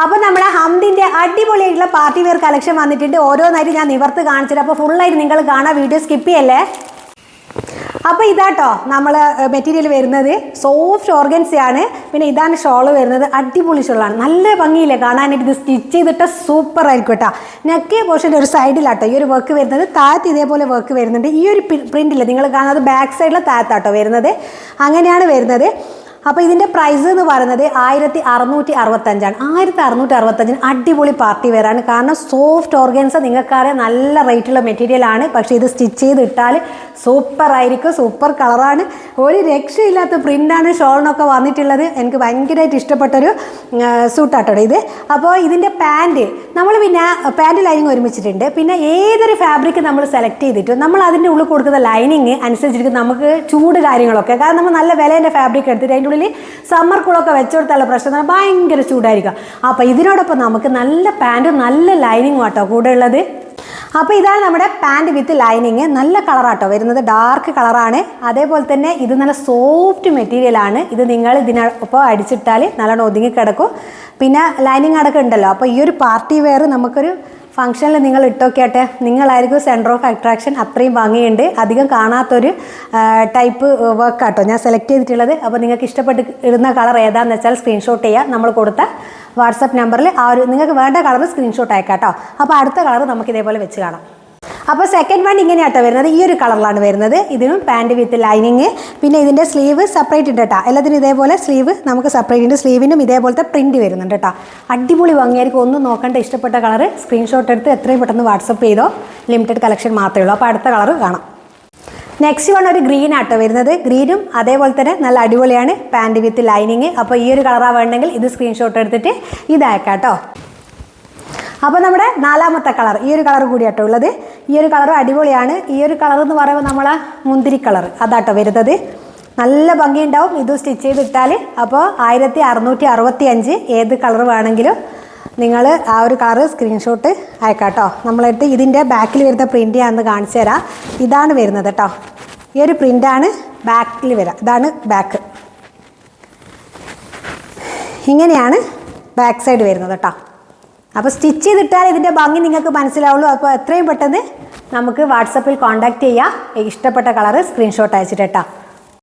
അപ്പോൾ നമ്മുടെ ഹംദിൻ്റെ അടിപൊളിയായിട്ടുള്ള പാർട്ടി വെയർ കളക്ഷൻ വന്നിട്ടുണ്ട്. ഓരോന്നായിട്ട് ഞാൻ നിവർത്ത് കാണിച്ചിട്ട്, അപ്പോൾ ഫുള്ളായിട്ട് നിങ്ങൾ കാണാൻ, വീഡിയോ സ്കിപ്പ് ചെയ്യല്ലേ. അപ്പോൾ ഇതാട്ടോ നമ്മൾ മെറ്റീരിയൽ വരുന്നത് സോഫ്റ്റ് ഓർഗൻസിയാണ്. പിന്നെ ഇതാണ് ഷോള് വരുന്നത്, അടിപൊളി ഷോളാണ്, നല്ല ഭംഗിയില്ലേ കാണാനായിട്ട്. ഇത് സ്റ്റിച്ച് ചെയ്തിട്ട് സൂപ്പർ ആയിരിക്കും കേട്ടോ. നെക്ക് പോർഷൻ്റെ ഒരു സൈഡിലാട്ടോ ഈ ഒരു വർക്ക് വരുന്നത്, താഴത്ത് ഇതേപോലെ വർക്ക് വരുന്നുണ്ട്. ഈ ഒരു പ്രിൻ്റില്ല നിങ്ങൾ കാണുന്നത് ബാക്ക് സൈഡിലെ താഴത്താട്ടോ വരുന്നത്, അങ്ങനെയാണ് വരുന്നത്. അപ്പോൾ ഇതിൻ്റെ പ്രൈസ് എന്ന് പറയുന്നത് 1665 1665 അടിപൊളി പാർട്ടി വെയറാണ്. കാരണം സോഫ്റ്റ് ഓർഗൻസ നിങ്ങൾക്കറിയാം നല്ല റേറ്റുള്ള മെറ്റീരിയലാണ്. പക്ഷേ ഇത് സ്റ്റിച്ച് ചെയ്തിട്ടാൽ സൂപ്പർ ആയിരിക്കും, സൂപ്പർ കളറാണ്, ഒരു രക്ഷയില്ലാത്ത പ്രിൻ്റാണ് ഷോളിനൊക്കെ വന്നിട്ടുള്ളത്. എനിക്ക് ഭയങ്കരമായിട്ട് ഇഷ്ടപ്പെട്ടൊരു സൂട്ടാട്ടോ ഇത്. അപ്പോൾ ഇതിൻ്റെ പാൻറ്റ് നമ്മൾ പിന്നെ പാൻറ്റ് ലൈനിങ് ഒരുമിച്ചിട്ടുണ്ട്. പിന്നെ ഏതൊരു ഫാബ്രിക് നമ്മൾ സെലക്ട് ചെയ്തിട്ട് നമ്മൾ അതിൻ്റെ ഉള്ളിൽ കൊടുക്കുന്ന ലൈനിങ് അനുസരിച്ചിരിക്കും നമുക്ക് ചൂട് കാര്യങ്ങളൊക്കെ. കാരണം നമ്മൾ നല്ല വിലേൻ്റെ ഫാബ്രിക് എടുത്തിട്ട് അതിൻ്റെ ഉള്ളിൽ സമ്മർ കൂളൊക്കെ വെച്ചുകൊടുത്തുള്ള പ്രശ്നം ഭയങ്കര ചൂടായിരിക്കും. അപ്പോൾ ഇതിനോടൊപ്പം നമുക്ക് നല്ല പാൻറ്റും നല്ല ലൈനിങ്ങും ആട്ടോ കൂടെ ഉള്ളത്. അപ്പോൾ ഇതാണ് നമ്മുടെ പാൻറ്റ് വിത്ത് ലൈനിങ്, നല്ല കളറാട്ടോ വരുന്നത്, ഡാർക്ക് കളറാണ്. അതേപോലെ തന്നെ ഇത് നല്ല സോഫ്റ്റ് മെറ്റീരിയലാണ്. ഇത് നിങ്ങൾ ഇതിനൊപ്പം അടിച്ചിട്ടാൽ നല്ലോണം ഒതുങ്ങി കിടക്കും. പിന്നെ ലൈനിങ് അടക്കം ഉണ്ടല്ലോ. അപ്പോൾ ഈ ഒരു പാർട്ടി വെയർ നമുക്കൊരു ഫംഗ്ഷനിൽ നിങ്ങൾ ഇട്ടോക്കിയാട്ടെ, നിങ്ങളായിരിക്കും സെൻറ്റർ ഓഫ് അട്രാക്ഷൻ. അത്രയും ഭംഗിയുണ്ട്, അധികം കാണാത്തൊരു ടൈപ്പ് വർക്കാട്ടോ ഞാൻ സെലക്ട് ചെയ്തിട്ടുള്ളത്. അപ്പോൾ നിങ്ങൾക്ക് ഇഷ്ടപ്പെട്ട് ഇടുന്ന കളർ ഏതാണെന്ന് വെച്ചാൽ സ്ക്രീൻഷോട്ട് ചെയ്യുക, നമ്മൾ കൊടുത്ത വാട്സപ്പ് നമ്പറിൽ ആ ഒരു നിങ്ങൾക്ക് വേണ്ട കളർ സ്ക്രീൻഷോട്ട് അയക്കാം കേട്ടോ. അപ്പോൾ അടുത്ത കളർ നമുക്ക് ഇതേപോലെ വെച്ച് കാണാം. അപ്പോൾ സെക്കൻഡ് വൺ ഇങ്ങനെയാട്ടോ വരുന്നത്, ഈ ഒരു കളറിലാണ് വരുന്നത്. ഇതിനും പാൻറ്റ് വിത്ത് ലൈനിങ്. പിന്നെ ഇതിൻ്റെ സ്ലീവ് സെപ്പറേറ്റ് ഉണ്ട് കേട്ടോ, എല്ലാത്തിനും ഇതേപോലെ സ്ലീവ് നമുക്ക് സെപ്പറേറ്റ് ഉണ്ട്. സ്ലീവിനും ഇതേപോലത്തെ പ്രിൻറ്റ് വരുന്നുണ്ട് കേട്ടോ, അടിപൊളി ഭംഗിയായിരിക്കും. ഒന്നും നോക്കേണ്ട, ഇഷ്ടപ്പെട്ട കളർ സ്ക്രീൻഷോട്ട് എടുത്ത് എത്രയും പെട്ടെന്ന് വാട്സപ്പ് ചെയ്തോ. ലിമിറ്റഡ് കളക്ഷൻ മാത്രമേ ഉള്ളൂ. അപ്പോൾ അടുത്ത കളർ കാണാം. നെക്സ്റ്റ് വൺ ഒരു ഗ്രീൻ ആട്ടോ വരുന്നത്, ഗ്രീനും അതേപോലെ തന്നെ നല്ല അടിപൊളിയാണ്, പാൻറ്റ് വിത്ത് ലൈനിങ്. അപ്പോൾ ഈ ഒരു കളറാണ് വേണമെങ്കിൽ ഇത് സ്ക്രീൻഷോട്ട് എടുത്തിട്ട് ഇതയക്കാം കേട്ടോ. അപ്പോൾ നമ്മുടെ നാലാമത്തെ കളർ ഈ ഒരു കളർ കൂടിയാട്ടോ ഉള്ളത്. ഈ ഒരു കളറും അടിപൊളിയാണ്. ഈ ഒരു കളർ എന്ന് പറയുമ്പോൾ നമ്മളെ മുന്തിരി കളർ അതാട്ടോ വരുന്നത്, നല്ല ഭംഗിയുണ്ടാവും ഇത് സ്റ്റിച്ച് ചെയ്തിട്ടാൽ. അപ്പോൾ 1665 ഏത് കളർ വേണമെങ്കിലും നിങ്ങൾ ആ ഒരു കളർ സ്ക്രീൻഷോട്ട് അയക്കാം കേട്ടോ. നമ്മളെടുത്ത് ഇതിൻ്റെ ബാക്കിൽ വരുന്ന പ്രിൻ്റ് ഞാനൊന്ന് കാണിച്ചു തരാം. ഇതാണ് വരുന്നത് കേട്ടോ, ഈ ഒരു പ്രിൻ്റാണ് ബാക്കിൽ വരിക. ഇതാണ് ബാക്ക്, ഇങ്ങനെയാണ് ബാക്ക് സൈഡ് വരുന്നത് കേട്ടോ. അപ്പോൾ സ്റ്റിച്ച് ചെയ്തിട്ടാൽ ഇതിൻ്റെ ഭംഗി നിങ്ങൾക്ക് മനസ്സിലാവുള്ളൂ. അപ്പോൾ എത്രയും പെട്ടെന്ന് നമുക്ക് വാട്സപ്പിൽ കോൺടാക്റ്റ് ചെയ്യാം, ഇഷ്ടപ്പെട്ട കളർ സ്ക്രീൻഷോട്ട് അയച്ചിട്ട് കേട്ടോ.